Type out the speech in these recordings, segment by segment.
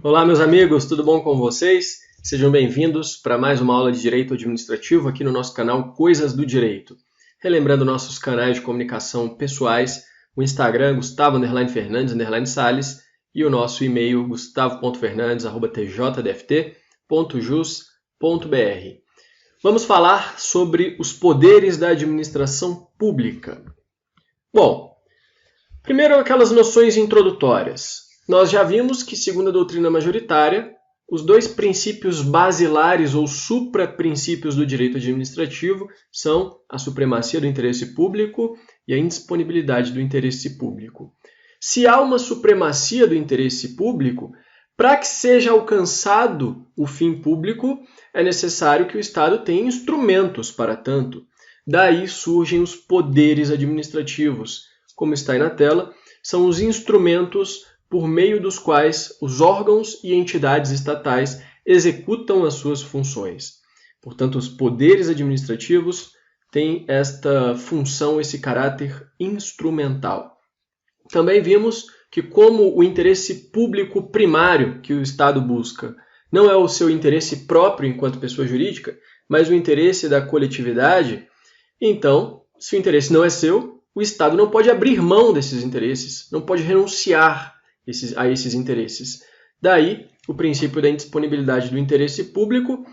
Olá, meus amigos, tudo bom com vocês? Sejam bem-vindos para mais uma aula de Direito Administrativo aqui no nosso canal Coisas do Direito. Relembrando nossos canais de comunicação pessoais, o Instagram Gustavo_Fernandes_Salles e o nosso e-mail gustavo.fernandes@tjdft.jus.br. Vamos falar sobre os poderes da administração pública. Bom, primeiro aquelas noções introdutórias. Nós já vimos que, segundo a doutrina majoritária, os dois princípios basilares ou supraprincípios do direito administrativo são a supremacia do interesse público e a indisponibilidade do interesse público. Se há uma supremacia do interesse público, para que seja alcançado o fim público, é necessário que o Estado tenha instrumentos para tanto. Daí surgem os poderes administrativos. Como está aí na tela, são os instrumentos por meio dos quais os órgãos e entidades estatais executam as suas funções. Portanto, os poderes administrativos têm esta função, esse caráter instrumental. Também vimos que, como o interesse público primário que o Estado busca não é o seu interesse próprio enquanto pessoa jurídica, mas o interesse da coletividade, então, se o interesse não é seu, o Estado não pode abrir mão desses interesses, não pode renunciar a esses interesses. Daí, o princípio da indisponibilidade do interesse público,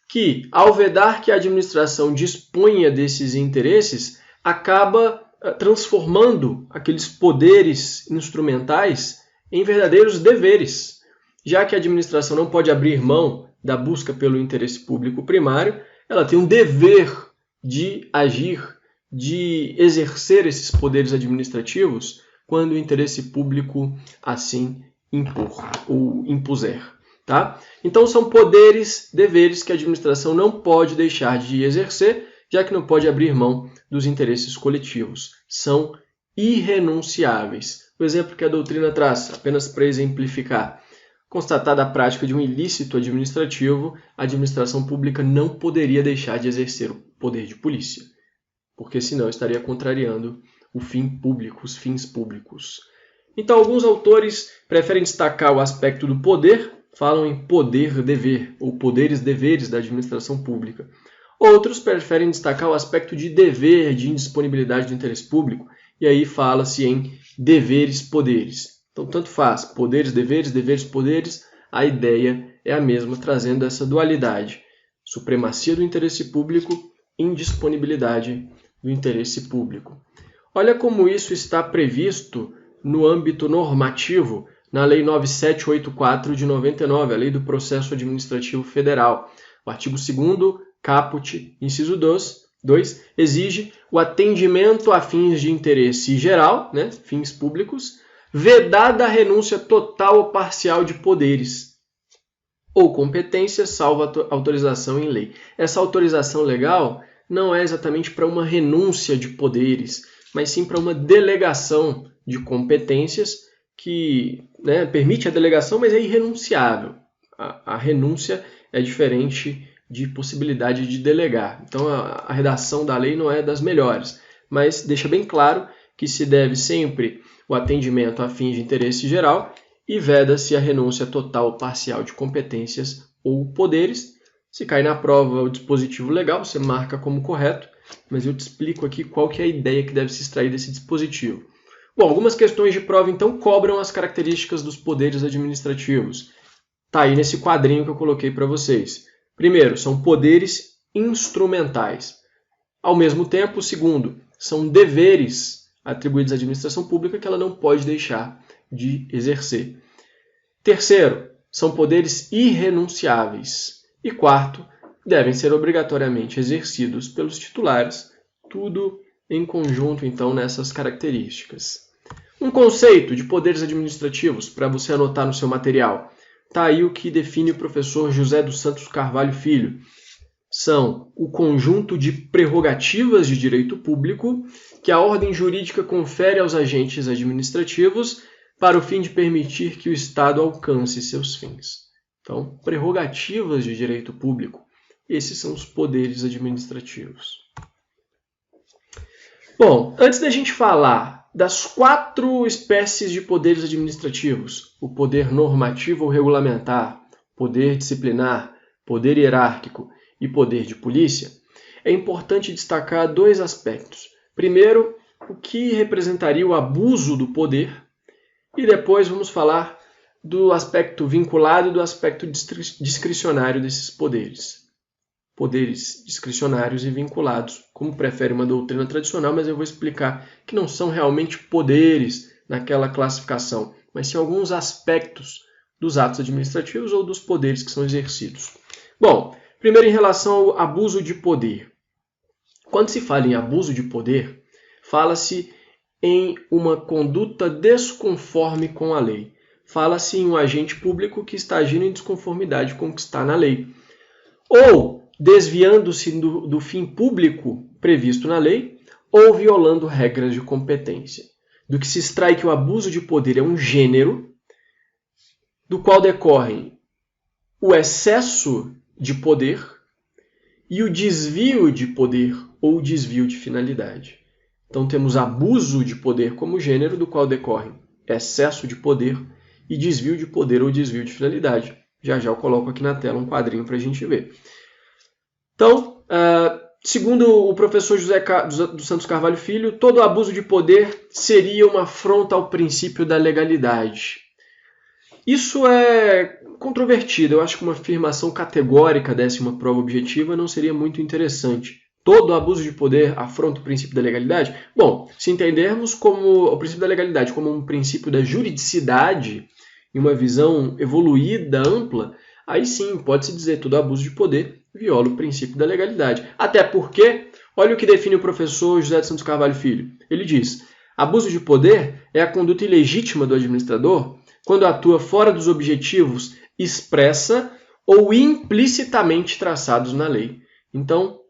que, ao vedar que a administração disponha desses interesses, acaba transformando aqueles poderes instrumentais em verdadeiros deveres. Já que a administração não pode abrir mão da busca pelo interesse público primário, ela tem um dever de agir, de exercer esses poderes administrativos quando o interesse público assim impor ou impuser. Tá? Então são poderes, deveres que a administração não pode deixar de exercer, já que não pode abrir mão dos interesses coletivos. São irrenunciáveis. O exemplo que a doutrina traz, apenas para exemplificar. Constatada a prática de um ilícito administrativo, a administração pública não poderia deixar de exercer o poder de polícia, porque senão estaria contrariando o fim público, os fins públicos. Então, alguns autores preferem destacar o aspecto do poder, falam em poder-dever, ou poderes-deveres da administração pública. Outros preferem destacar o aspecto de dever, de indisponibilidade do interesse público, e aí fala-se em deveres-poderes. Então, tanto faz, poderes-deveres, deveres-poderes, a ideia é a mesma, trazendo essa dualidade. Supremacia do interesse público, indisponibilidade do interesse público. Olha como isso está previsto no âmbito normativo na Lei 9784 de 99, a Lei do Processo Administrativo Federal. O artigo 2º, caput, inciso 2, exige o atendimento a fins de interesse geral, fins públicos, vedada a renúncia total ou parcial de poderes ou competência, salvo autorização em lei. Essa autorização legal não é exatamente para uma renúncia de poderes, mas sim para uma delegação de competências que permite a delegação, mas é irrenunciável. A renúncia é diferente de possibilidade de delegar. Então, a redação da lei não é das melhores, mas deixa bem claro que se deve sempre o atendimento a fins de interesse geral e veda-se a renúncia total ou parcial de competências ou poderes. Se cair na prova o dispositivo legal, você marca como correto, mas eu te explico aqui qual que é a ideia que deve se extrair desse dispositivo. Bom, algumas questões de prova, então, cobram as características dos poderes administrativos. Está aí nesse quadrinho que eu coloquei para vocês. Primeiro, são poderes instrumentais. Ao mesmo tempo, segundo, são deveres atribuídos à administração pública que ela não pode deixar de exercer. Terceiro, são poderes irrenunciáveis. E quarto, devem ser obrigatoriamente exercidos pelos titulares, tudo em conjunto, então, nessas características. Um conceito de poderes administrativos, para você anotar no seu material. Está aí o que define o professor José dos Santos Carvalho Filho. São o conjunto de prerrogativas de direito público que a ordem jurídica confere aos agentes administrativos para o fim de permitir que o Estado alcance seus fins. Então, prerrogativas de direito público. Esses são os poderes administrativos. Bom, antes da gente falar Das 4 espécies de poderes administrativos, o poder normativo ou regulamentar, poder disciplinar, poder hierárquico e poder de polícia, é importante destacar 2 aspectos. Primeiro, o que representaria o abuso do poder, e depois vamos falar do aspecto vinculado e do aspecto discricionário desses poderes. Poderes discricionários e vinculados, como prefere uma doutrina tradicional, mas eu vou explicar que não são realmente poderes naquela classificação, mas sim alguns aspectos dos atos administrativos ou dos poderes que são exercidos. Bom, primeiro em relação ao abuso de poder. Quando se fala em abuso de poder, fala-se em uma conduta desconforme com a lei. Fala-se em um agente público que está agindo em desconformidade com o que está na lei. Ou desviando-se do fim público previsto na lei, ou violando regras de competência. Do que se extrai que o abuso de poder é um gênero, do qual decorrem o excesso de poder e o desvio de poder ou desvio de finalidade. Então temos abuso de poder como gênero, do qual decorre excesso de poder e desvio de poder ou desvio de finalidade. Já já eu coloco aqui na tela um quadrinho para a gente ver. Então, segundo o professor José dos Santos Carvalho Filho, todo abuso de poder seria uma afronta ao princípio da legalidade. Isso é controvertido. Eu acho que uma afirmação categórica dessa em uma prova objetiva não seria muito interessante. Todo abuso de poder afronta o princípio da legalidade? Bom, se entendermos como o princípio da legalidade como um princípio da juridicidade, em uma visão evoluída, ampla, aí sim, pode-se dizer que todo abuso de poder viola o princípio da legalidade. Até porque, olha o que define o professor José de Santos Carvalho Filho. Ele diz: abuso de poder é a conduta ilegítima do administrador quando atua fora dos objetivos expressa ou implicitamente traçados na lei. Então,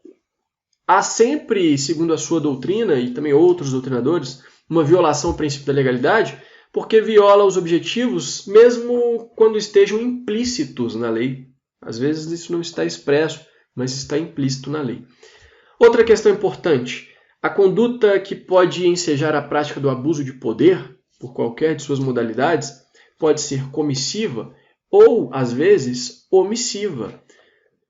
há sempre, segundo a sua doutrina e também outros doutrinadores, uma violação ao princípio da legalidade, porque viola os objetivos mesmo quando estejam implícitos na lei. Às vezes isso não está expresso, mas está implícito na lei. Outra questão importante: a conduta que pode ensejar a prática do abuso de poder, por qualquer de suas modalidades, pode ser comissiva ou, às vezes, omissiva.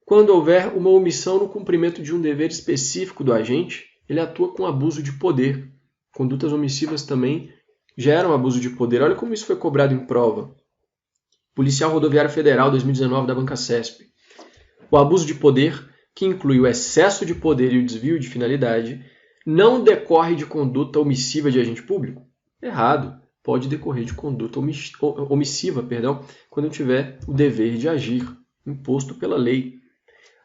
Quando houver uma omissão no cumprimento de um dever específico do agente, ele atua com abuso de poder. Condutas omissivas também geram abuso de poder. Olha como isso foi cobrado em prova. Policial Rodoviário Federal 2019 da Banca CESP. O abuso de poder, que inclui o excesso de poder e o desvio de finalidade, não decorre de conduta omissiva de agente público? Errado. Pode decorrer de conduta omissiva, quando tiver o dever de agir, imposto pela lei.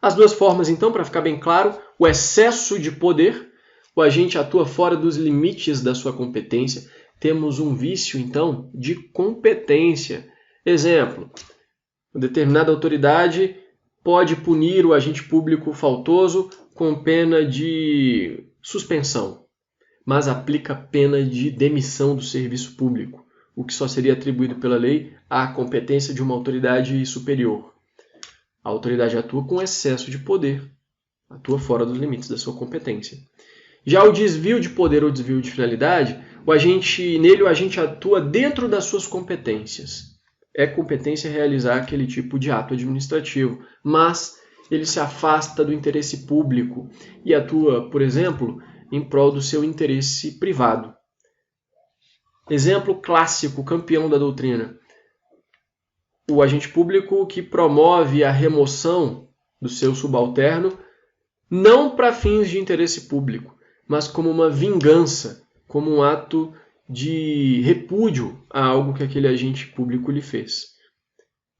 As 2 formas, então, para ficar bem claro: o excesso de poder, o agente atua fora dos limites da sua competência. Temos um vício, então, de competência. Exemplo: uma determinada autoridade pode punir o agente público faltoso com pena de suspensão, mas aplica pena de demissão do serviço público, o que só seria atribuído pela lei à competência de uma autoridade superior. A autoridade atua com excesso de poder, atua fora dos limites da sua competência. Já o desvio de poder ou desvio de finalidade, o agente atua dentro das suas competências. É competência realizar aquele tipo de ato administrativo, mas ele se afasta do interesse público e atua, por exemplo, em prol do seu interesse privado. Exemplo clássico, campeão da doutrina: o agente público que promove a remoção do seu subalterno não para fins de interesse público, mas como uma vingança, como um ato de repúdio a algo que aquele agente público lhe fez.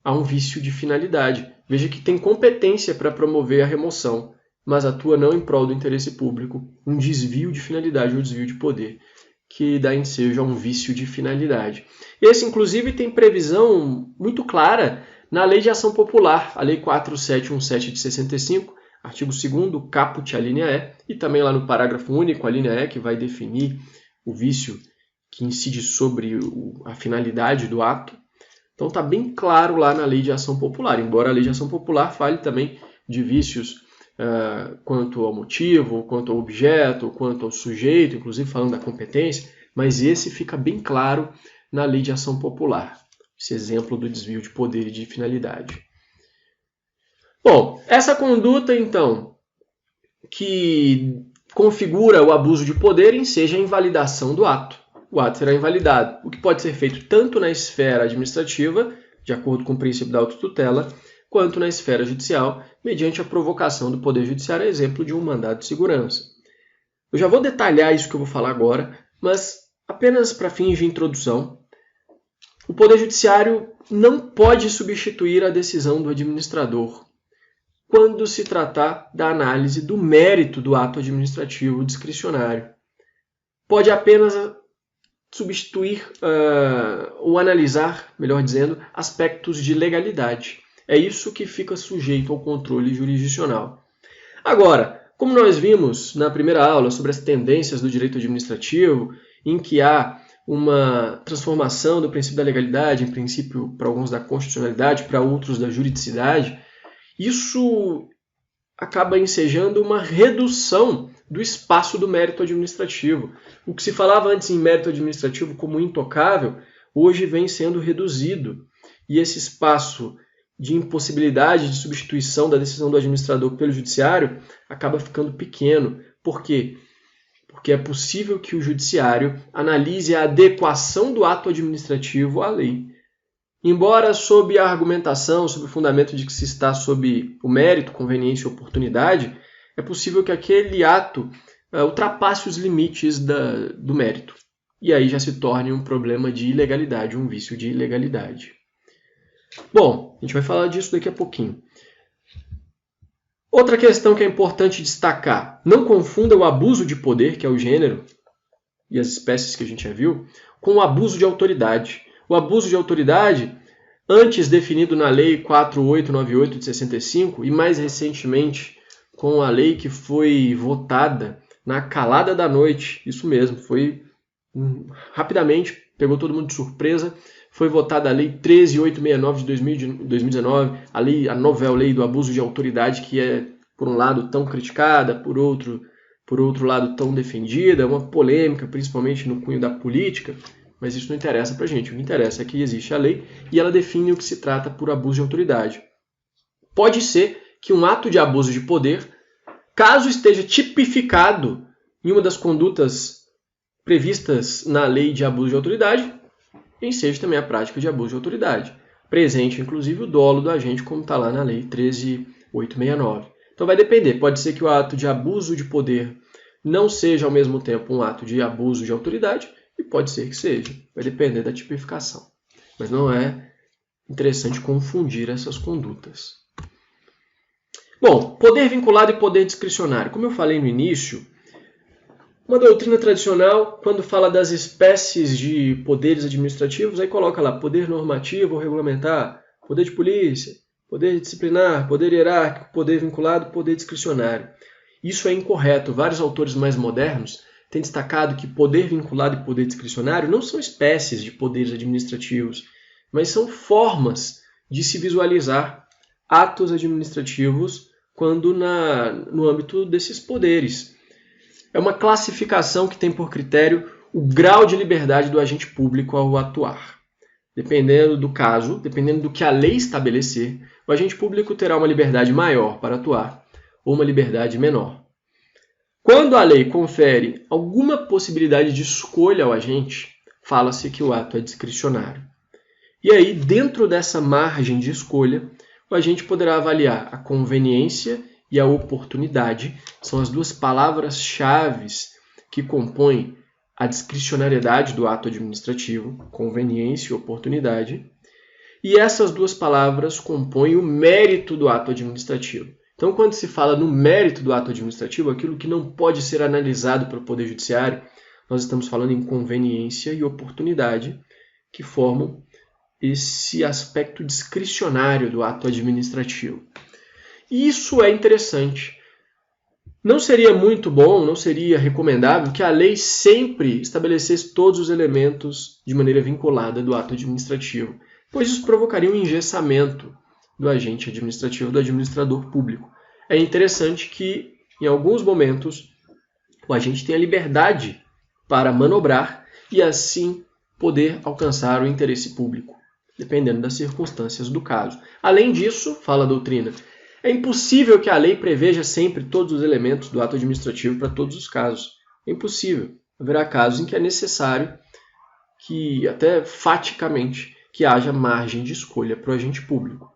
Há um vício de finalidade. Veja que tem competência para promover a remoção, mas atua não em prol do interesse público, um desvio de finalidade ou desvio de poder, que dá ensejo a um vício de finalidade. Esse, inclusive, tem previsão muito clara na Lei de Ação Popular, a Lei 4717 de 65, artigo 2º, caput, a linha E, e também lá no parágrafo único, a linha E, que vai definir o vício que incide sobre a finalidade do ato. Então está bem claro lá na Lei de Ação Popular, embora a Lei de Ação Popular fale também de vícios quanto ao motivo, quanto ao objeto, quanto ao sujeito, inclusive falando da competência, mas esse fica bem claro na Lei de Ação Popular, esse exemplo do desvio de poder e de finalidade. Bom, essa conduta, então, que configura o abuso de poder enseja a invalidação do ato. O ato será invalidado, o que pode ser feito tanto na esfera administrativa, de acordo com o princípio da autotutela, quanto na esfera judicial, mediante a provocação do Poder Judiciário, exemplo de um mandado de segurança. Eu já vou detalhar isso que eu vou falar agora, mas apenas para fins de introdução, o Poder Judiciário não pode substituir a decisão do administrador quando se tratar da análise do mérito do ato administrativo discricionário. Pode apenas substituir ou analisar, melhor dizendo, aspectos de legalidade. É isso que fica sujeito ao controle jurisdicional. Agora, como nós vimos na primeira aula sobre as tendências do direito administrativo, em que há uma transformação do princípio da legalidade em princípio, para alguns, da constitucionalidade, para outros, da juridicidade, isso acaba ensejando uma redução do espaço do mérito administrativo. O que se falava antes em mérito administrativo como intocável, hoje vem sendo reduzido. E esse espaço de impossibilidade de substituição da decisão do administrador pelo judiciário acaba ficando pequeno. Por quê? Porque é possível que o judiciário analise a adequação do ato administrativo à lei. Embora sob a argumentação, sob o fundamento de que se está sob o mérito, conveniência e oportunidade, é possível que aquele ato ultrapasse os limites do mérito. E aí já se torne um problema de ilegalidade, um vício de ilegalidade. Bom, a gente vai falar disso daqui a pouquinho. Outra questão que é importante destacar: não confunda o abuso de poder, que é o gênero, e as espécies que a gente já viu, com o abuso de autoridade. O abuso de autoridade, antes definido na Lei 4898 de 65 e mais recentemente com a lei que foi votada na calada da noite, isso mesmo, foi rapidamente, pegou todo mundo de surpresa, foi votada a Lei 13869 de 2019, a novel lei do abuso de autoridade, que é, por um lado, tão criticada, por outro lado, tão defendida, uma polêmica, principalmente no cunho da política, mas isso não interessa pra gente. O que interessa é que existe a lei e ela define o que se trata por abuso de autoridade. Pode ser que um ato de abuso de poder, caso esteja tipificado em uma das condutas previstas na lei de abuso de autoridade, enseja também a prática de abuso de autoridade. Presente, inclusive, o dolo do agente, como está lá na lei 13869. Então vai depender. Pode ser que o ato de abuso de poder não seja ao mesmo tempo um ato de abuso de autoridade, e pode ser que seja. Vai depender da tipificação. Mas não é interessante confundir essas condutas. Bom, poder vinculado e poder discricionário. Como eu falei no início, uma doutrina tradicional, quando fala das espécies de poderes administrativos, aí coloca lá poder normativo ou regulamentar, poder de polícia, poder disciplinar, poder hierárquico, poder vinculado, poder discricionário. Isso é incorreto. Vários autores mais modernos têm destacado que poder vinculado e poder discricionário não são espécies de poderes administrativos, mas são formas de se visualizar atos administrativos quando no âmbito desses poderes. É uma classificação que tem por critério o grau de liberdade do agente público ao atuar. Dependendo do caso, dependendo do que a lei estabelecer, o agente público terá uma liberdade maior para atuar ou uma liberdade menor. Quando a lei confere alguma possibilidade de escolha ao agente, fala-se que o ato é discricionário. E aí, dentro dessa margem de escolha, o agente poderá avaliar a conveniência e a oportunidade, são as duas palavras-chave que compõem a discricionariedade do ato administrativo, conveniência e oportunidade, e essas duas palavras compõem o mérito do ato administrativo. Então, quando se fala no mérito do ato administrativo, aquilo que não pode ser analisado pelo Poder Judiciário, nós estamos falando em conveniência e oportunidade, que formam esse aspecto discricionário do ato administrativo. E isso é interessante. Não seria muito bom, não seria recomendável que a lei sempre estabelecesse todos os elementos de maneira vinculada do ato administrativo, pois isso provocaria um engessamento do agente administrativo, do administrador público. É interessante que, em alguns momentos, o agente tenha liberdade para manobrar e assim poder alcançar o interesse público, dependendo das circunstâncias do caso. Além disso, fala a doutrina, é impossível que a lei preveja sempre todos os elementos do ato administrativo para todos os casos. É impossível. Haverá casos em que é necessário que, até faticamente, que haja margem de escolha para o agente público.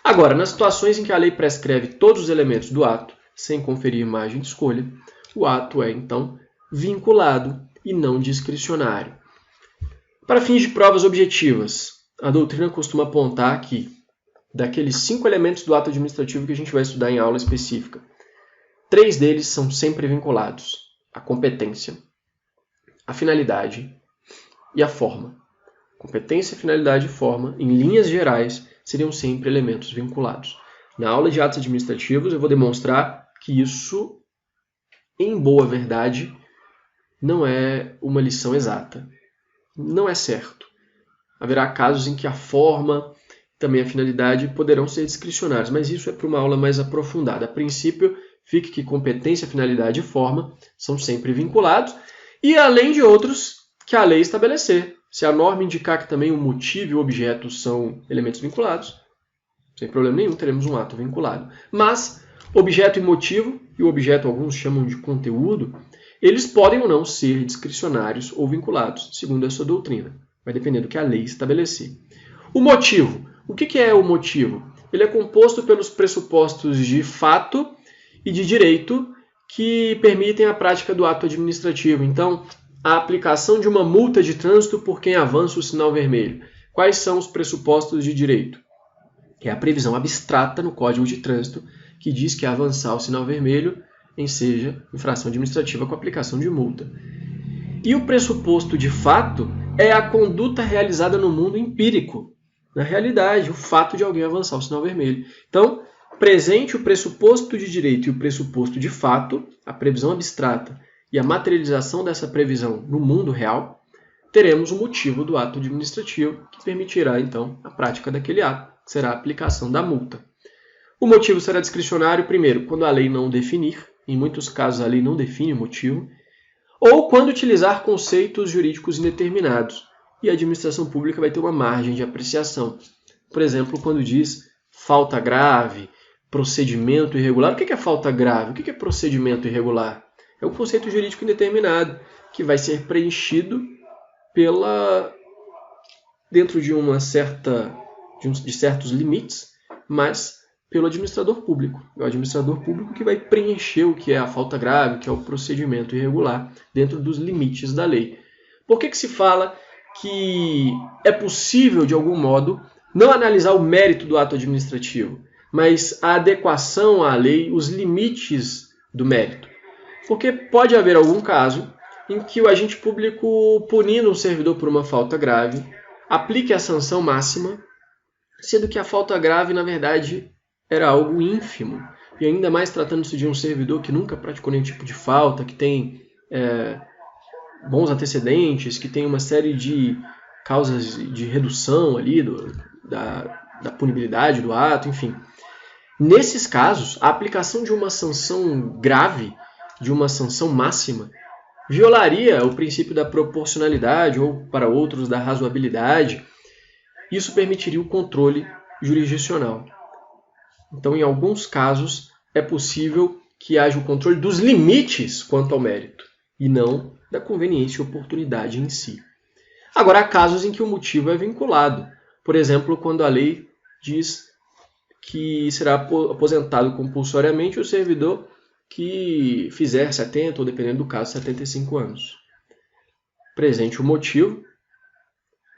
Agora, nas situações em que a lei prescreve todos os elementos do ato, sem conferir margem de escolha, o ato é, então, vinculado e não discricionário. Para fins de provas objetivas, a doutrina costuma apontar que, daqueles 5 elementos do ato administrativo que a gente vai estudar em aula específica, 3 deles são sempre vinculados: a competência, a finalidade e a forma. Competência, finalidade e forma, em linhas gerais, seriam sempre elementos vinculados. Na aula de atos administrativos, eu vou demonstrar que isso, em boa verdade, não é uma lição exata. Não é certo. Haverá casos em que a forma, também a finalidade, poderão ser discricionários, mas isso é para uma aula mais aprofundada. A princípio, fique que competência, finalidade e forma são sempre vinculados, e além de outros que a lei estabelecer. Se a norma indicar que também o motivo e o objeto são elementos vinculados, sem problema nenhum, teremos um ato vinculado. Mas objeto e motivo, e o objeto alguns chamam de conteúdo, eles podem ou não ser discricionários ou vinculados, segundo essa doutrina. Vai depender do que a lei estabelecer. O motivo. O que é o motivo? Ele é composto pelos pressupostos de fato e de direito que permitem a prática do ato administrativo. Então, a aplicação de uma multa de trânsito por quem avança o sinal vermelho. Quais são os pressupostos de direito? É a previsão abstrata no Código de Trânsito que diz que avançar o sinal vermelho enseja infração administrativa com aplicação de multa. E o pressuposto de fato é a conduta realizada no mundo empírico. Na realidade, o fato de alguém avançar o sinal vermelho. Então, presente o pressuposto de direito e o pressuposto de fato, a previsão abstrata e a materialização dessa previsão no mundo real, teremos o motivo do ato administrativo que permitirá, então, a prática daquele ato, que será a aplicação da multa. O motivo será discricionário, primeiro, quando a lei não definir, em muitos casos a lei não define o motivo, ou quando utilizar conceitos jurídicos indeterminados, e a administração pública vai ter uma margem de apreciação. Por exemplo, quando diz falta grave, procedimento irregular. O que é falta grave? O que é procedimento irregular? É um conceito jurídico indeterminado, que vai ser preenchido dentro de de certos limites, mas pelo administrador público. É o administrador público que vai preencher o que é a falta grave, o que é o procedimento irregular, dentro dos limites da lei. Por que se fala que é possível, de algum modo, não analisar o mérito do ato administrativo, mas a adequação à lei, os limites do mérito? Porque pode haver algum caso em que o agente público, punindo um servidor por uma falta grave, aplique a sanção máxima, sendo que a falta grave, na verdade, era algo ínfimo. E ainda mais tratando-se de um servidor que nunca praticou nenhum tipo de falta, que tem bons antecedentes, que tem uma série de causas de redução ali da punibilidade do ato, enfim. Nesses casos, a aplicação de uma sanção grave, de uma sanção máxima, violaria o princípio da proporcionalidade ou, para outros, da razoabilidade. Isso permitiria o controle jurisdicional. Então, em alguns casos, é possível que haja o controle dos limites quanto ao mérito, e não da conveniência e oportunidade em si. Agora, há casos em que o motivo é vinculado. Por exemplo, quando a lei diz que será aposentado compulsoriamente o servidor que fizer 70, ou dependendo do caso, 75 anos. Presente o motivo,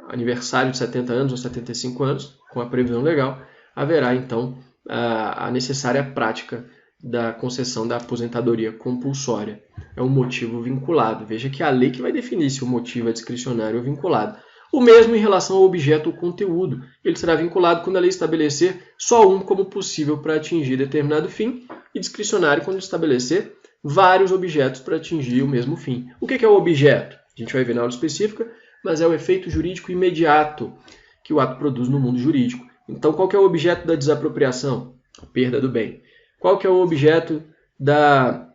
aniversário de 70 anos ou 75 anos, com a previsão legal, haverá então a necessária prática da concessão da aposentadoria compulsória. É um motivo vinculado. Veja que é a lei que vai definir se o motivo é discricionário ou vinculado. O mesmo em relação ao objeto ou conteúdo. Ele será vinculado quando a lei estabelecer só um como possível para atingir determinado fim, e discricionário quando estabelecer vários objetos para atingir o mesmo fim. O que é o objeto? A gente vai ver na aula específica, mas é o efeito jurídico imediato que o ato produz no mundo jurídico. Então, qual que é o objeto da desapropriação? A perda do bem. Qual que é o objeto da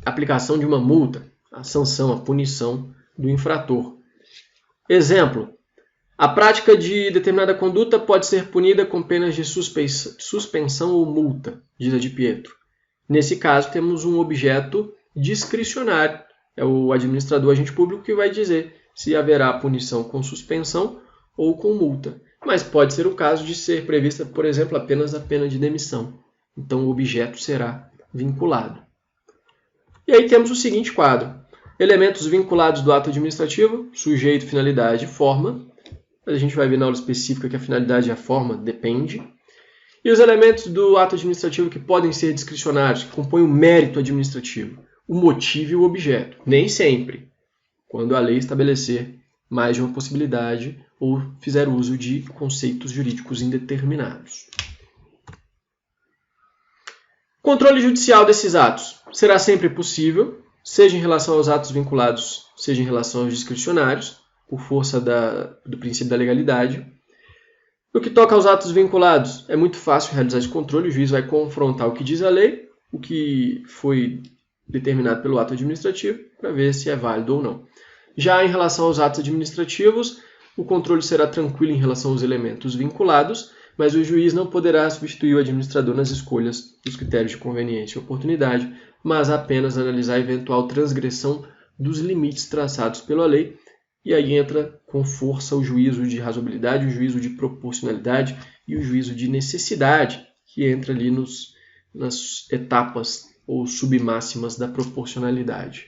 aplicação de uma multa? A sanção, a punição do infrator. Exemplo, a prática de determinada conduta pode ser punida com penas de suspensão ou multa, diz a de Pietro. Nesse caso, temos um objeto discricionário. É o administrador agente público que vai dizer se haverá punição com suspensão ou com multa. Mas pode ser o caso de ser prevista, por exemplo, apenas a pena de demissão. Então, o objeto será vinculado. E aí temos o seguinte quadro. Elementos vinculados do ato administrativo, sujeito, finalidade e forma. A gente vai ver na aula específica que a finalidade e a forma depende. E os elementos do ato administrativo que podem ser discricionários, que compõem o mérito administrativo, o motivo e o objeto. Nem sempre, quando a lei estabelecer mais de uma possibilidade ou fizer uso de conceitos jurídicos indeterminados. Controle judicial desses atos será sempre possível, seja em relação aos atos vinculados, seja em relação aos discricionários, por força do princípio da legalidade. No que toca aos atos vinculados, é muito fácil realizar esse controle, o juiz vai confrontar o que diz a lei, o que foi determinado pelo ato administrativo, para ver se é válido ou não. Já em relação aos atos administrativos, o controle será tranquilo em relação aos elementos vinculados, mas o juiz não poderá substituir o administrador nas escolhas dos critérios de conveniência e oportunidade, mas apenas analisar a eventual transgressão dos limites traçados pela lei, e aí entra com força o juízo de razoabilidade, o juízo de proporcionalidade e o juízo de necessidade, que entra ali nas etapas ou submáximas da proporcionalidade.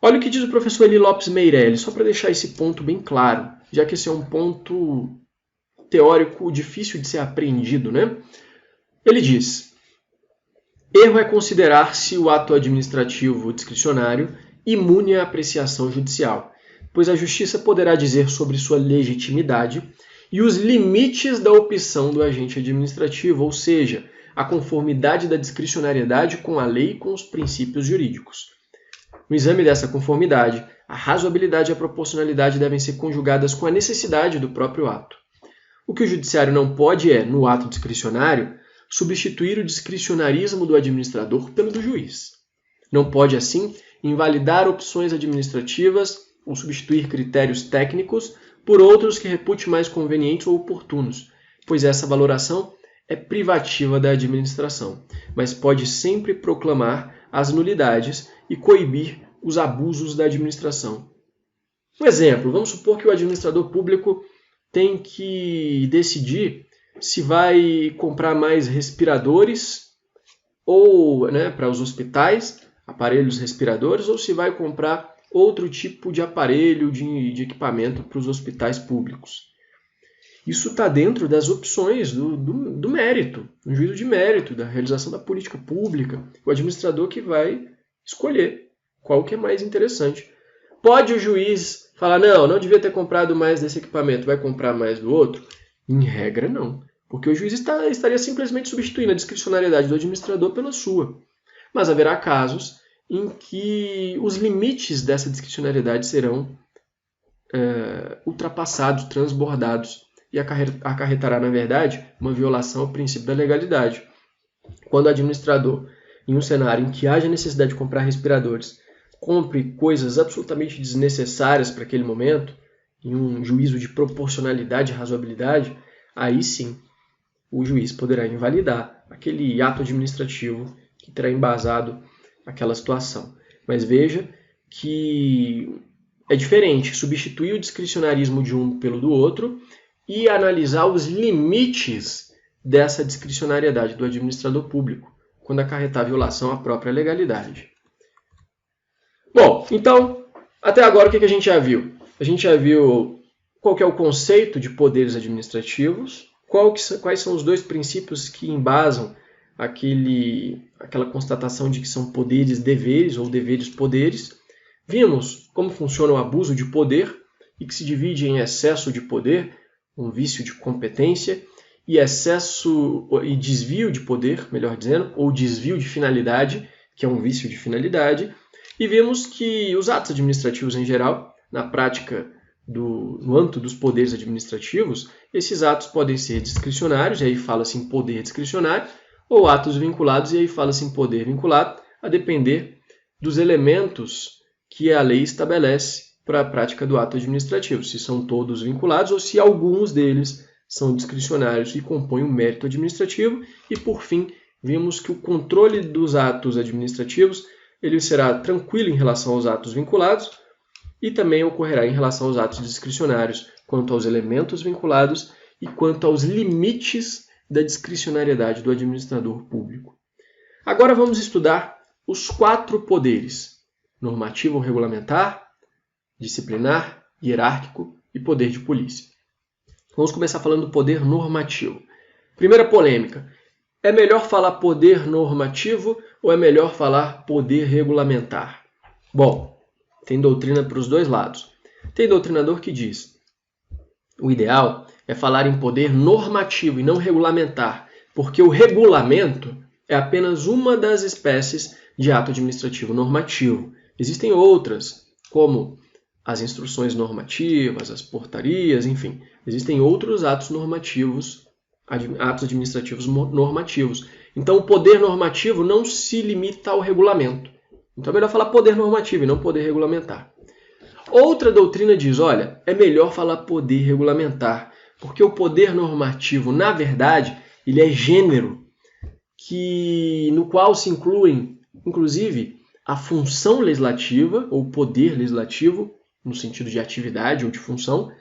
Olha o que diz o professor Eli Lopes Meirelles, só para deixar esse ponto bem claro, já que esse é um ponto teórico difícil de ser apreendido, né? Ele diz: erro é considerar-se o ato administrativo discricionário imune à apreciação judicial, pois a justiça poderá dizer sobre sua legitimidade e os limites da opção do agente administrativo, ou seja, a conformidade da discricionariedade com a lei e com os princípios jurídicos. No exame dessa conformidade, a razoabilidade e a proporcionalidade devem ser conjugadas com a necessidade do próprio ato. O que o judiciário não pode é, no ato discricionário, substituir o discricionarismo do administrador pelo do juiz. Não pode, assim, invalidar opções administrativas ou substituir critérios técnicos por outros que repute mais convenientes ou oportunos, pois essa valoração é privativa da administração, mas pode sempre proclamar as nulidades e coibir os abusos da administração. Um exemplo, vamos supor que o administrador público tem que decidir se vai comprar mais respiradores ou, para os hospitais, aparelhos respiradores, ou se vai comprar outro tipo de aparelho, de equipamento para os hospitais públicos. Isso está dentro das opções do mérito, do juízo de mérito, da realização da política pública, o administrador que vai escolher qual que é mais interessante. Pode o juiz falar, não devia ter comprado mais desse equipamento, vai comprar mais do outro? Em regra, não. Porque o juiz estaria simplesmente substituindo a discricionariedade do administrador pela sua. Mas haverá casos em que os limites dessa discricionariedade serão ultrapassados, transbordados, e acarretará, na verdade, uma violação ao princípio da legalidade. Quando o administrador, em um cenário em que haja necessidade de comprar respiradores, compre coisas absolutamente desnecessárias para aquele momento, em um juízo de proporcionalidade e razoabilidade, aí sim o juiz poderá invalidar aquele ato administrativo que terá embasado aquela situação. Mas veja que é diferente substituir o discricionarismo de um pelo do outro e analisar os limites dessa discricionariedade do administrador público, quando acarretar violação à própria legalidade. Bom, então, até agora o que a gente já viu? A gente já viu qual que é o conceito de poderes administrativos, quais são os dois princípios que embasam aquela constatação de que são poderes-deveres ou deveres-poderes. Vimos como funciona o abuso de poder e que se divide em excesso de poder, um vício de competência, e excesso e desvio de poder, melhor dizendo, ou desvio de finalidade, que é um vício de finalidade. E vimos que os atos administrativos em geral, na prática no âmbito dos poderes administrativos, esses atos podem ser discricionários, e aí fala-se em poder discricionário, ou atos vinculados, e aí fala-se em poder vinculado, a depender dos elementos que a lei estabelece para a prática do ato administrativo, se são todos vinculados ou se alguns deles são discricionários e compõem o mérito administrativo. E, por fim, vimos que o controle dos atos administrativos ele será tranquilo em relação aos atos vinculados e também ocorrerá em relação aos atos discricionários, quanto aos elementos vinculados e quanto aos limites da discricionariedade do administrador público. Agora vamos estudar os 4 poderes: normativo ou regulamentar, disciplinar, hierárquico e poder de polícia. Vamos começar falando do poder normativo. Primeira polêmica: é melhor falar poder normativo ou é melhor falar poder regulamentar? Bom, tem doutrina para os dois lados. Tem doutrinador que diz: o ideal é falar em poder normativo e não regulamentar, porque o regulamento é apenas uma das espécies de ato administrativo normativo. Existem outras, como as instruções normativas, as portarias, enfim. Existem outros atos normativos, atos administrativos normativos. Então, o poder normativo não se limita ao regulamento. Então, é melhor falar poder normativo e não poder regulamentar. Outra doutrina diz, olha, é melhor falar poder regulamentar, porque o poder normativo, na verdade, ele é gênero, no qual se incluem, inclusive, a função legislativa, ou poder legislativo, no sentido de atividade ou de função,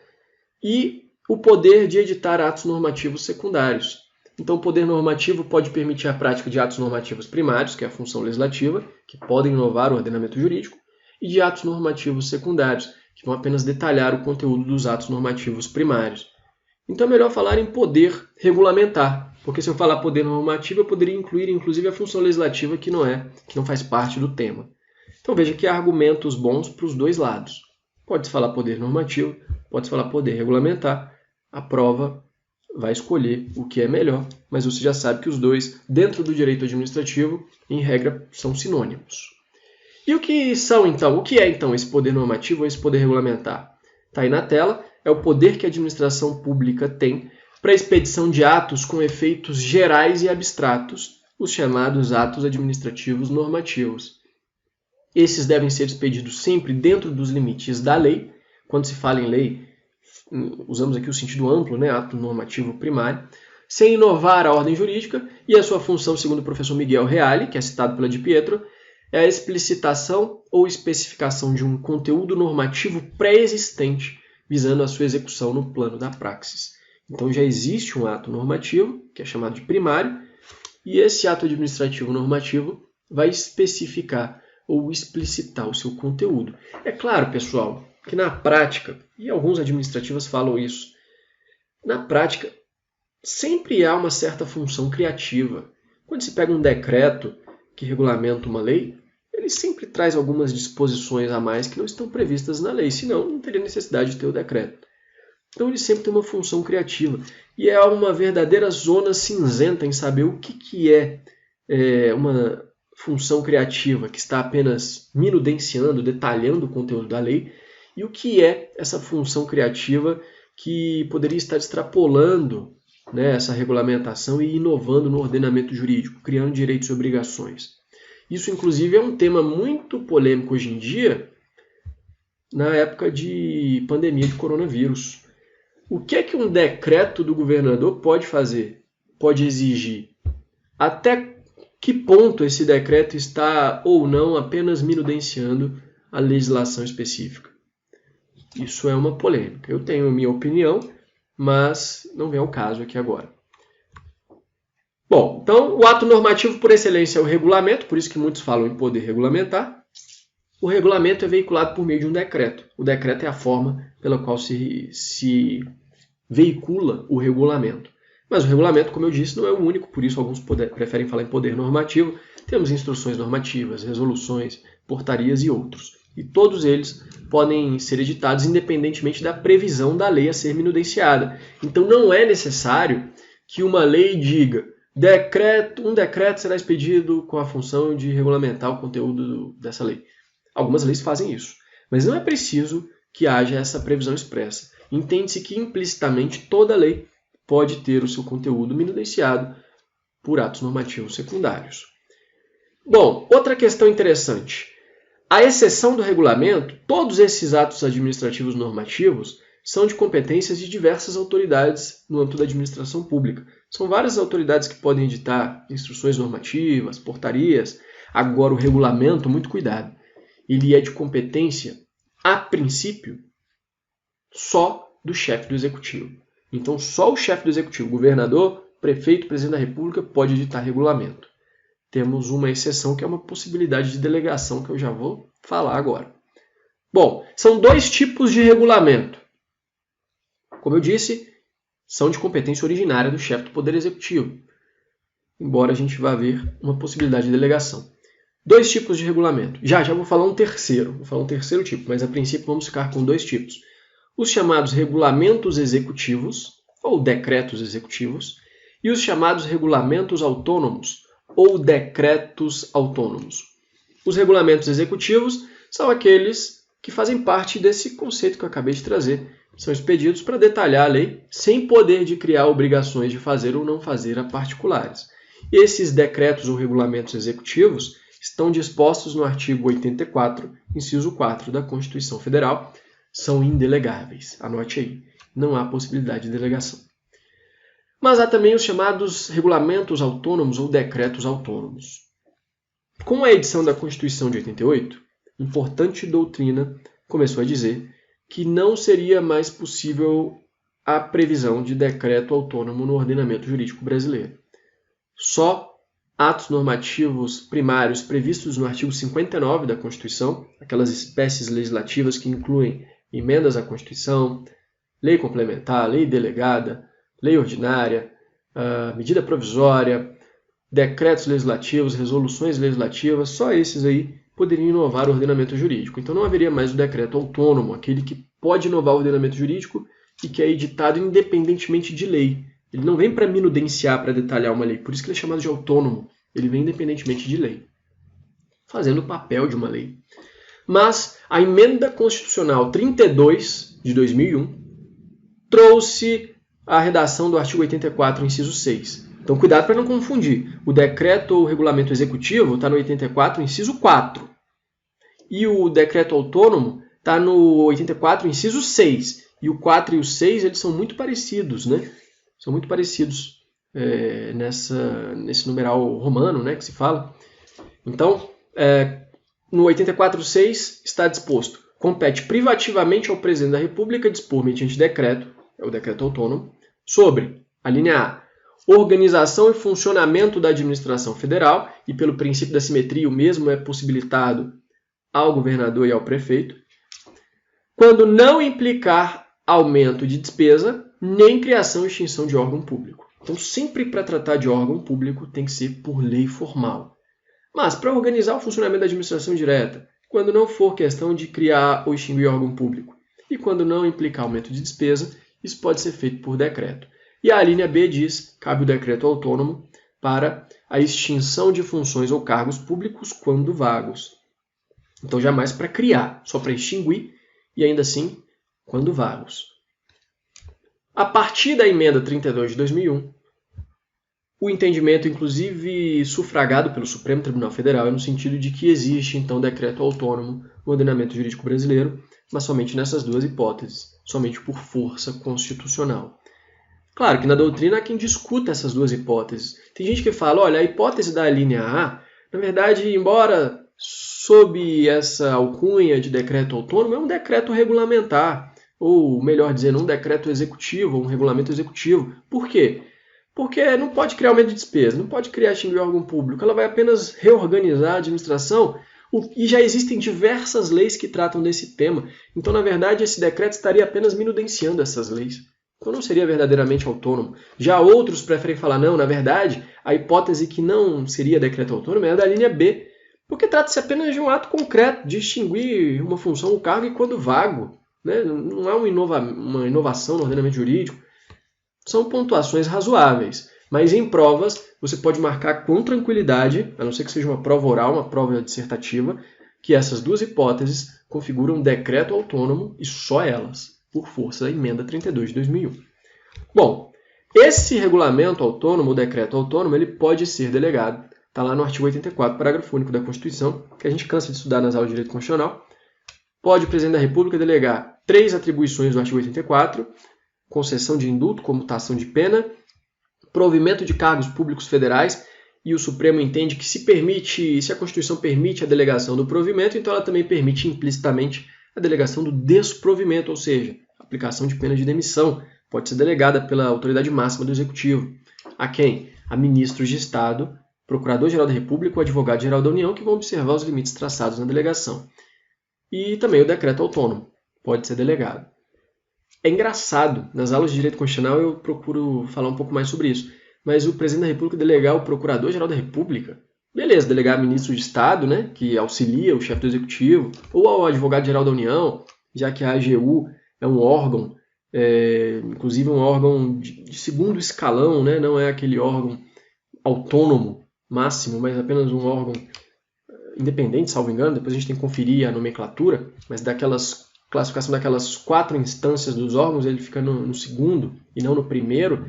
e o poder de editar atos normativos secundários. Então, o poder normativo pode permitir a prática de atos normativos primários, que é a função legislativa, que podem inovar o ordenamento jurídico, e de atos normativos secundários, que vão apenas detalhar o conteúdo dos atos normativos primários. Então, é melhor falar em poder regulamentar, porque se eu falar poder normativo, eu poderia incluir, inclusive, a função legislativa, que não faz parte do tema. Então, veja que há argumentos bons para os dois lados. Pode-se falar poder normativo, pode-se falar poder regulamentar. A prova vai escolher o que é melhor, mas você já sabe que os dois, dentro do direito administrativo, em regra, são sinônimos. E o que é então esse poder normativo ou esse poder regulamentar? Está aí na tela, é o poder que a administração pública tem para a expedição de atos com efeitos gerais e abstratos, os chamados atos administrativos normativos. Esses devem ser expedidos sempre dentro dos limites da lei. Quando se fala em lei, usamos aqui o sentido amplo, ato normativo primário, sem inovar a ordem jurídica, e a sua função, segundo o professor Miguel Reale, que é citado pela Di Pietro, é a explicitação ou especificação de um conteúdo normativo pré-existente, visando a sua execução no plano da praxis. Então já existe um ato normativo, que é chamado de primário, e esse ato administrativo normativo vai especificar ou explicitar o seu conteúdo. É claro, pessoal, que na prática, e alguns administrativos falam isso, na prática sempre há uma certa função criativa. Quando se pega um decreto que regulamenta uma lei, ele sempre traz algumas disposições a mais que não estão previstas na lei, senão não teria necessidade de ter o decreto. Então ele sempre tem uma função criativa. E é uma verdadeira zona cinzenta em saber o que é uma função criativa que está apenas minudenciando, detalhando o conteúdo da lei, e o que é essa função criativa que poderia estar extrapolando essa regulamentação e inovando no ordenamento jurídico, criando direitos e obrigações. Isso, inclusive, é um tema muito polêmico hoje em dia, na época de pandemia de coronavírus. O que é que um decreto do governador pode fazer? Pode exigir? Até que ponto esse decreto está ou não apenas minudenciando a legislação específica? Isso é uma polêmica. Eu tenho a minha opinião, mas não vem ao caso aqui agora. Bom, então o ato normativo por excelência é o regulamento, por isso que muitos falam em poder regulamentar. O regulamento é veiculado por meio de um decreto. O decreto é a forma pela qual se veicula o regulamento. Mas o regulamento, como eu disse, não é o único, por isso alguns preferem falar em poder normativo. Temos instruções normativas, resoluções, portarias e outros. E todos eles podem ser editados independentemente da previsão da lei a ser minudenciada. Então não é necessário que uma lei diga um decreto será expedido com a função de regulamentar o conteúdo dessa lei. Algumas leis fazem isso, mas não é preciso que haja essa previsão expressa. Entende-se que implicitamente toda lei pode ter o seu conteúdo minudenciado por atos normativos secundários. Bom, outra questão interessante. À exceção do regulamento, todos esses atos administrativos normativos são de competências de diversas autoridades no âmbito da administração pública. São várias autoridades que podem editar instruções normativas, portarias. Agora, o regulamento, muito cuidado, ele é de competência, a princípio, só do chefe do executivo. Então, só o chefe do executivo, governador, prefeito, presidente da República, pode editar regulamento. Temos uma exceção que é uma possibilidade de delegação que eu já vou falar agora. Bom, são dois tipos de regulamento. Como eu disse, são de competência originária do chefe do Poder Executivo, embora a gente vá ver uma possibilidade de delegação. Dois tipos de regulamento. Já vou falar um terceiro. Vou falar um terceiro tipo, mas a princípio vamos ficar com dois tipos. Os chamados regulamentos executivos, ou decretos executivos, e os chamados regulamentos autônomos, ou decretos autônomos. Os regulamentos executivos são aqueles que fazem parte desse conceito que eu acabei de trazer. São expedidos para detalhar a lei, sem poder de criar obrigações de fazer ou não fazer a particulares. Esses decretos ou regulamentos executivos estão dispostos no artigo 84, inciso 4 da Constituição Federal. São indelegáveis. Anote aí. Não há possibilidade de delegação. Mas há também os chamados regulamentos autônomos ou decretos autônomos. Com a edição da Constituição de 88, importante doutrina começou a dizer que não seria mais possível a previsão de decreto autônomo no ordenamento jurídico brasileiro. Só atos normativos primários previstos no artigo 59 da Constituição, aquelas espécies legislativas que incluem emendas à Constituição, lei complementar, lei delegada, lei ordinária, medida provisória, decretos legislativos, resoluções legislativas, só esses aí poderiam inovar o ordenamento jurídico. Então não haveria mais o decreto autônomo, aquele que pode inovar o ordenamento jurídico e que é editado independentemente de lei. Ele não vem para minudenciar, para detalhar uma lei, por isso que ele é chamado de autônomo. Ele vem independentemente de lei, fazendo o papel de uma lei. Mas a Emenda Constitucional 32 de 2001 trouxe a redação do artigo 84, inciso 6. Então, cuidado para não confundir. O decreto ou regulamento executivo está no 84, inciso 4. E o decreto autônomo está no 84, inciso 6. E o 4 e o 6 eles são muito parecidos, né? São muito parecidos nesse numeral romano, né, que se fala. Então, no 84.6 está disposto: compete privativamente ao presidente da República dispor mediante decreto, é o decreto autônomo, sobre a linha A, organização e funcionamento da administração federal, e pelo princípio da simetria o mesmo é possibilitado ao governador e ao prefeito, quando não implicar aumento de despesa, nem criação e extinção de órgão público. Então, sempre para tratar de órgão público tem que ser por lei formal. Mas, para organizar o funcionamento da administração direta, quando não for questão de criar ou extinguir órgão público, e quando não implicar aumento de despesa, isso pode ser feito por decreto. E a linha B diz, cabe o decreto autônomo para a extinção de funções ou cargos públicos quando vagos. Então, jamais para criar, só para extinguir, e ainda assim, quando vagos. A partir da Emenda 32 de 2001, o entendimento, inclusive sufragado pelo Supremo Tribunal Federal, é no sentido de que existe, então, decreto autônomo no ordenamento jurídico brasileiro, mas somente nessas duas hipóteses, somente por força constitucional. Claro que na doutrina há quem discuta essas duas hipóteses. Tem gente que fala, olha, a hipótese da linha A, na verdade, embora sob essa alcunha de decreto autônomo, é um decreto regulamentar, ou melhor dizendo, um decreto executivo, um regulamento executivo. Por quê? Porque não pode criar aumento de despesa, não pode criar extinguir órgão público, ela vai apenas reorganizar a administração, e já existem diversas leis que tratam desse tema. Então, na verdade, esse decreto estaria apenas minudenciando essas leis. Então não seria verdadeiramente autônomo. Já outros preferem falar, não, na verdade, a hipótese que não seria decreto autônomo é a da linha B, porque trata-se apenas de um ato concreto, de extinguir uma função ou cargo e quando vago. Né? Não é uma inovação no ordenamento jurídico. São pontuações razoáveis, mas em provas você pode marcar com tranquilidade, a não ser que seja uma prova oral, uma prova dissertativa, que essas duas hipóteses configuram decreto autônomo e só elas, por força da Emenda 32 de 2001. Bom, esse regulamento autônomo, o decreto autônomo, ele pode ser delegado Está lá no artigo 84, parágrafo único da Constituição, que a gente cansa de estudar nas aulas de direito constitucional. Pode o presidente da República delegar 3 atribuições do artigo 84, concessão de indulto, comutação de pena, provimento de cargos públicos federais, e o Supremo entende que se a Constituição permite a delegação do provimento, então ela também permite implicitamente a delegação do desprovimento, ou seja, a aplicação de pena de demissão pode ser delegada pela autoridade máxima do Executivo. A quem? A ministros de Estado, Procurador-Geral da República ou Advogado-Geral da União, que vão observar os limites traçados na delegação. E também o decreto autônomo pode ser delegado. É engraçado, nas aulas de direito constitucional eu procuro falar um pouco mais sobre isso, mas o presidente da República delegar o Procurador-Geral da República, beleza, delegar ministro de Estado, né, que auxilia o chefe do Executivo, ou ao Advogado-Geral da União, já que a AGU é um órgão, inclusive um órgão de segundo escalão, né, não é aquele órgão autônomo máximo, mas apenas um órgão independente, salvo engano, depois a gente tem que conferir a nomenclatura, mas classificação daquelas 4 instâncias dos órgãos, ele fica no segundo e não no primeiro.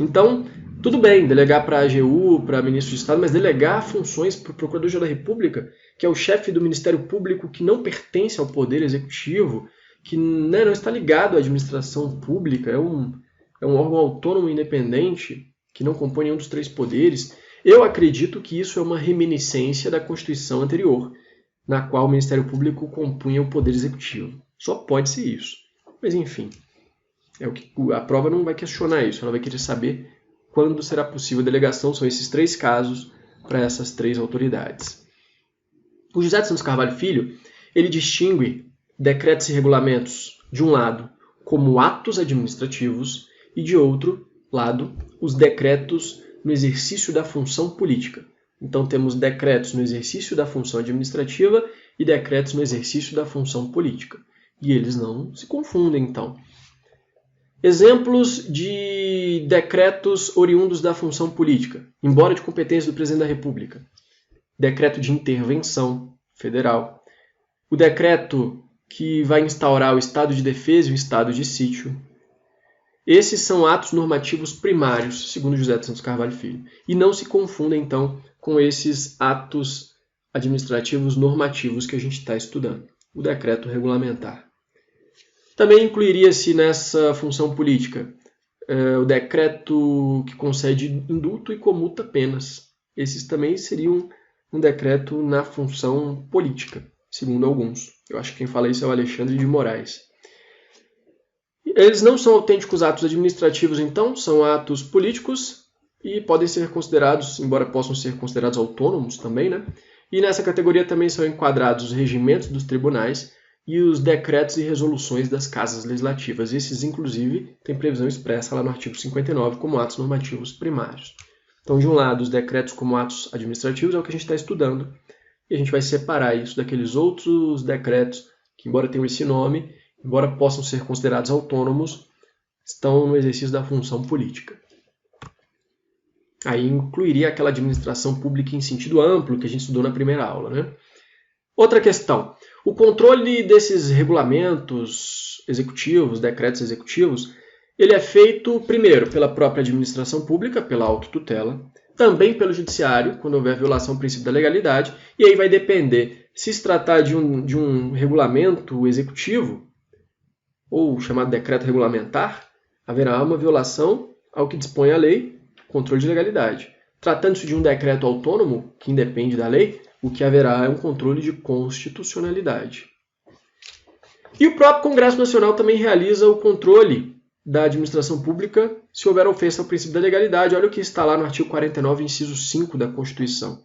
Então, tudo bem, delegar para a AGU, para ministro de Estado, mas delegar funções para o Procurador-Geral da República, que é o chefe do Ministério Público que não pertence ao Poder Executivo, que não está ligado à administração pública, é um órgão autônomo e independente, que não compõe nenhum dos 3 poderes. Eu acredito que isso é uma reminiscência da Constituição anterior, na qual o Ministério Público compunha o Poder Executivo. Só pode ser isso. Mas, enfim, a prova não vai questionar isso, ela vai querer saber quando será possível a delegação. São esses 3 casos para essas 3 autoridades. O José de Santos Carvalho Filho, ele distingue decretos e regulamentos, de um lado, como atos administrativos, e de outro lado, os decretos no exercício da função política. Então temos decretos no exercício da função administrativa e decretos no exercício da função política. E eles não se confundem, então. Exemplos de decretos oriundos da função política, embora de competência do Presidente da República. Decreto de intervenção federal. O decreto que vai instaurar o estado de defesa e o estado de sítio. Esses são atos normativos primários, segundo José de Santos Carvalho Filho. E não se confundem, então, com esses atos administrativos normativos que a gente está estudando. O decreto regulamentar. Também incluiria-se nessa função política o decreto que concede indulto e comuta penas. Esses também seriam um decreto na função política, segundo alguns. Eu acho que quem fala isso é o Alexandre de Moraes. Eles não são autênticos atos administrativos, então, são atos políticos e podem ser considerados, embora possam ser considerados autônomos também, né? E nessa categoria também são enquadrados os regimentos dos tribunais e os decretos e resoluções das casas legislativas. Esses, inclusive, têm previsão expressa lá no artigo 59 como atos normativos primários. Então, de um lado, os decretos como atos administrativos é o que a gente está estudando, e a gente vai separar isso daqueles outros decretos que, embora tenham esse nome, embora possam ser considerados autônomos, estão no exercício da função política. Aí incluiria aquela administração pública em sentido amplo que a gente estudou na primeira aula, né? Outra questão. O controle desses regulamentos executivos, decretos executivos, ele é feito, primeiro, pela própria administração pública, pela autotutela, também pelo judiciário, quando houver violação do princípio da legalidade, e aí vai depender se se tratar de um regulamento executivo, ou chamado decreto regulamentar, haverá uma violação ao que dispõe a lei, controle de legalidade. Tratando-se de um decreto autônomo, que independe da lei, o que haverá é um controle de constitucionalidade. E o próprio Congresso Nacional também realiza o controle da administração pública se houver ofensa ao princípio da legalidade. Olha o que está lá no artigo 49, inciso 5 da Constituição.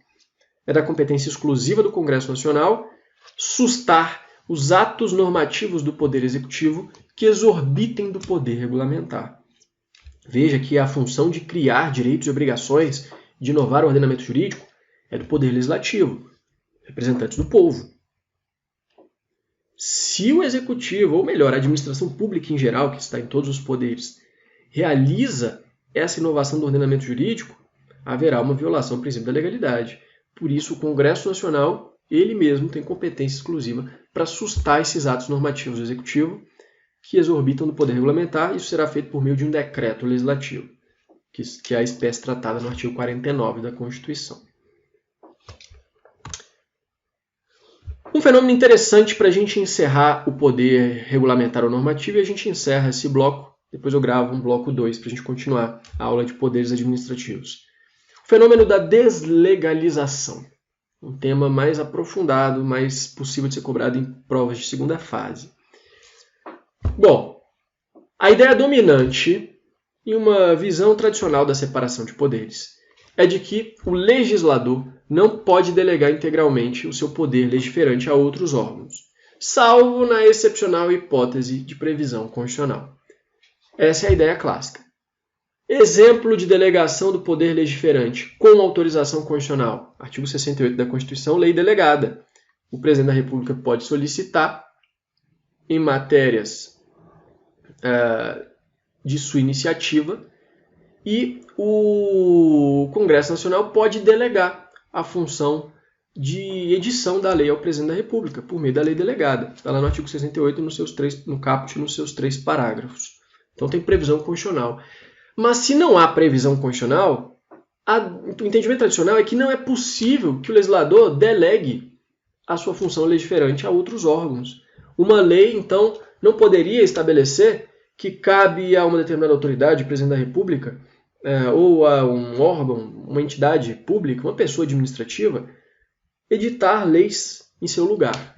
É da competência exclusiva do Congresso Nacional sustar os atos normativos do Poder Executivo que exorbitem do poder regulamentar. Veja que a função de criar direitos e obrigações, de inovar o ordenamento jurídico, é do Poder Legislativo, representantes do povo. Se o Executivo, ou melhor, a administração pública em geral, que está em todos os poderes, realiza essa inovação do ordenamento jurídico, haverá uma violação do princípio da legalidade. Por isso, o Congresso Nacional, ele mesmo, tem competência exclusiva para sustar esses atos normativos do Executivo que exorbitam do poder regulamentar. Isso será feito por meio de um decreto legislativo, que é a espécie tratada no artigo 49 da Constituição. Um fenômeno interessante para a gente encerrar o poder regulamentar ou normativo, e a gente encerra esse bloco, depois eu gravo um bloco 2 para a gente continuar a aula de poderes administrativos. O fenômeno da deslegalização, um tema mais aprofundado, mais possível de ser cobrado em provas de segunda fase. Bom, a ideia dominante em uma visão tradicional da separação de poderes é de que o legislador não pode delegar integralmente o seu poder legiferante a outros órgãos, salvo na excepcional hipótese de previsão constitucional. Essa é a ideia clássica. Exemplo de delegação do poder legiferante com autorização constitucional. Artigo 68 da Constituição, lei delegada. O presidente da República pode solicitar, em matérias de sua iniciativa, e o Congresso Nacional pode delegar a função de edição da lei ao presidente da República, por meio da lei delegada. Está lá no artigo 68, no caput, nos seus 3 parágrafos. Então tem previsão constitucional. Mas se não há previsão constitucional, o entendimento tradicional é que não é possível que o legislador delegue a sua função legiferante a outros órgãos. Uma lei, então, não poderia estabelecer que cabe a uma determinada autoridade, presidente da República, ou a um órgão, uma entidade pública, uma pessoa administrativa, editar leis em seu lugar.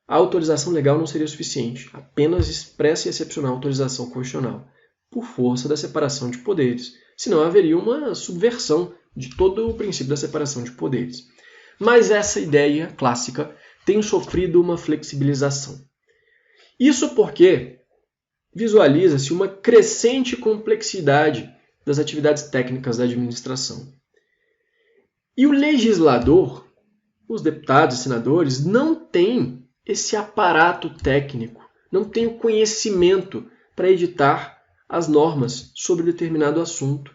A autorização legal não seria suficiente, apenas expressa e excepcional autorização constitucional, por força da separação de poderes. Senão haveria uma subversão de todo o princípio da separação de poderes. Mas essa ideia clássica tem sofrido uma flexibilização. Isso porque visualiza-se uma crescente complexidade das atividades técnicas da administração. E o legislador, os deputados e senadores, não têm esse aparato técnico, não têm o conhecimento para editar as normas sobre determinado assunto.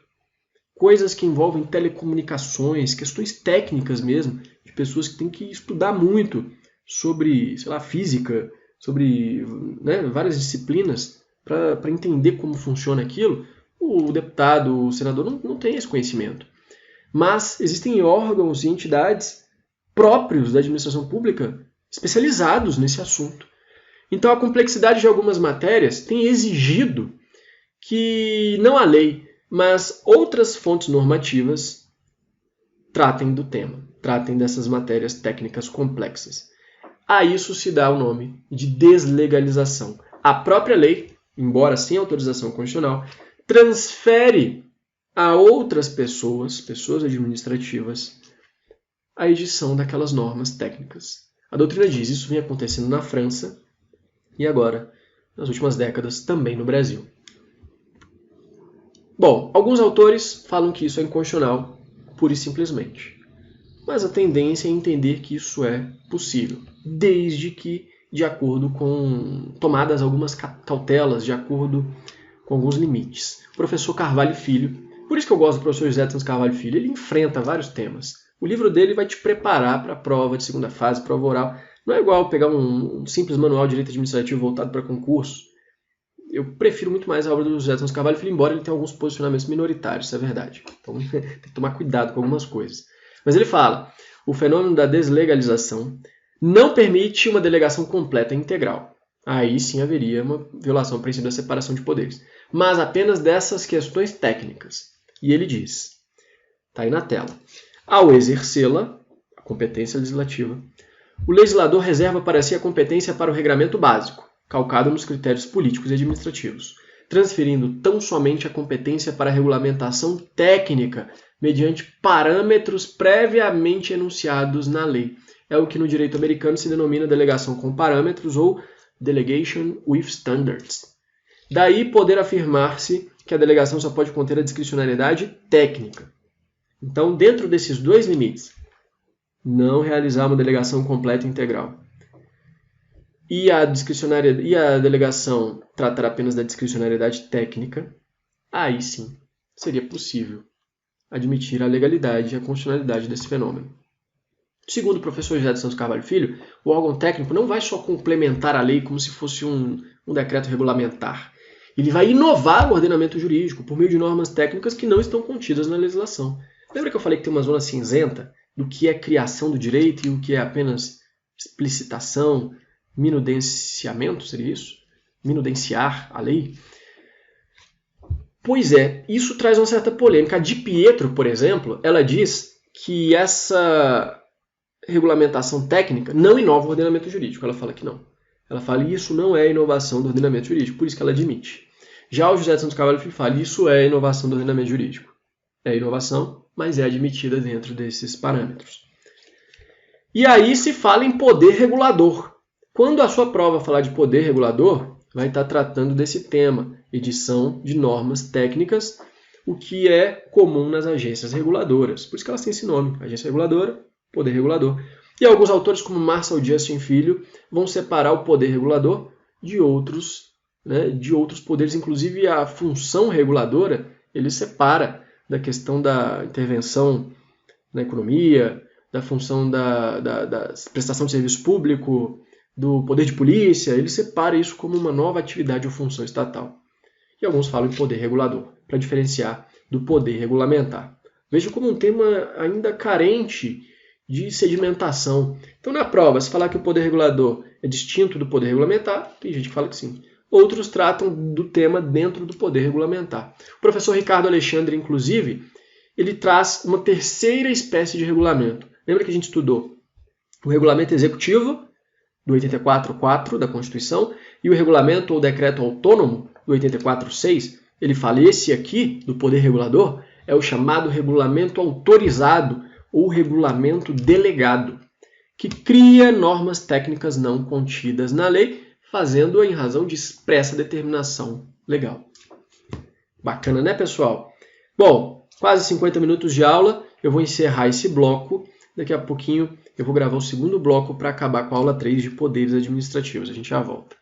Coisas que envolvem telecomunicações, questões técnicas mesmo, de pessoas que têm que estudar muito sobre, sei lá, física, sobre várias disciplinas para entender como funciona aquilo. O deputado, o senador não tem esse conhecimento. Mas existem órgãos e entidades próprios da administração pública especializados nesse assunto. Então a complexidade de algumas matérias tem exigido que não a lei, mas outras fontes normativas tratem do tema, tratem dessas matérias técnicas complexas. A isso se dá o nome de deslegalização. A própria lei, embora sem autorização constitucional, transfere a outras pessoas administrativas, a edição daquelas normas técnicas. A doutrina diz, isso vem acontecendo na França e agora, nas últimas décadas, também no Brasil. Bom, alguns autores falam que isso é inconstitucional, pura e simplesmente. Mas a tendência é entender que isso é possível, desde que de acordo com tomadas algumas cautelas, de acordo com alguns limites. O professor Carvalho Filho, por isso que eu gosto do professor José Santos Carvalho Filho, ele enfrenta vários temas. O livro dele vai te preparar para a prova de segunda fase, prova oral. Não é igual pegar um simples manual de direito administrativo voltado para concurso. Eu prefiro muito mais a obra do José Santos Carvalho Filho, embora ele tenha alguns posicionamentos minoritários, isso é verdade. Então tem que tomar cuidado com algumas coisas. Mas ele fala, o fenômeno da deslegalização não permite uma delegação completa e integral. Aí sim haveria uma violação ao princípio da separação de poderes. Mas apenas dessas questões técnicas. E ele diz, está aí na tela, ao exercê-la, a competência legislativa, o legislador reserva para si a competência para o regramento básico, calcado nos critérios políticos e administrativos, transferindo tão somente a competência para a regulamentação técnica mediante parâmetros previamente enunciados na lei. É o que no direito americano se denomina delegação com parâmetros ou delegation with standards. Daí poder afirmar-se que a delegação só pode conter a discricionariedade técnica. Então, dentro desses dois limites, não realizar uma delegação completa e integral, e a delegação tratar apenas da discricionariedade técnica, aí sim seria possível admitir a legalidade e a constitucionalidade desse fenômeno. Segundo o professor José Santos Carvalho Filho, o órgão técnico não vai só complementar a lei como se fosse um decreto regulamentar. Ele vai inovar o ordenamento jurídico por meio de normas técnicas que não estão contidas na legislação. Lembra que eu falei que tem uma zona cinzenta do que é criação do direito e o que é apenas explicitação, minudenciamento, seria isso? Minudenciar a lei? Pois é, isso traz uma certa polêmica. A Di Pietro, por exemplo, ela diz que essa regulamentação técnica não inova o ordenamento jurídico. Ela fala que não. Ela fala que isso não é inovação do ordenamento jurídico, por isso que ela admite. Já o José de Santos Carvalho Filho fala que isso é inovação do ordenamento jurídico. É inovação, mas é admitida dentro desses parâmetros. E aí se fala em poder regulador. Quando a sua prova falar de poder regulador, vai estar tratando desse tema, edição de normas técnicas, o que é comum nas agências reguladoras. Por isso que elas têm esse nome, agência reguladora, poder regulador. E alguns autores, como Marshall Justin Filho, vão separar o poder regulador de outros poderes, inclusive a função reguladora, ele separa da questão da intervenção na economia, da função da prestação de serviço público, do poder de polícia, ele separa isso como uma nova atividade ou função estatal. E alguns falam em poder regulador, para diferenciar do poder regulamentar. Vejo como um tema ainda carente de sedimentação. Então, na prova, se falar que o poder regulador é distinto do poder regulamentar, tem gente que fala que sim. Outros tratam do tema dentro do poder regulamentar. O professor Ricardo Alexandre, inclusive, ele traz uma terceira espécie de regulamento. Lembra que a gente estudou o regulamento executivo, do 84.4 da Constituição, e o regulamento ou decreto autônomo, do 84.6, ele fala, esse aqui, do poder regulador, é o chamado regulamento autorizado ou regulamento delegado, que cria normas técnicas não contidas na lei, fazendo-a em razão de expressa determinação legal. Bacana, né, pessoal? Bom, quase 50 minutos de aula, eu vou encerrar esse bloco. Daqui a pouquinho eu vou gravar o segundo bloco para acabar com a aula 3 de poderes administrativos. A gente já volta.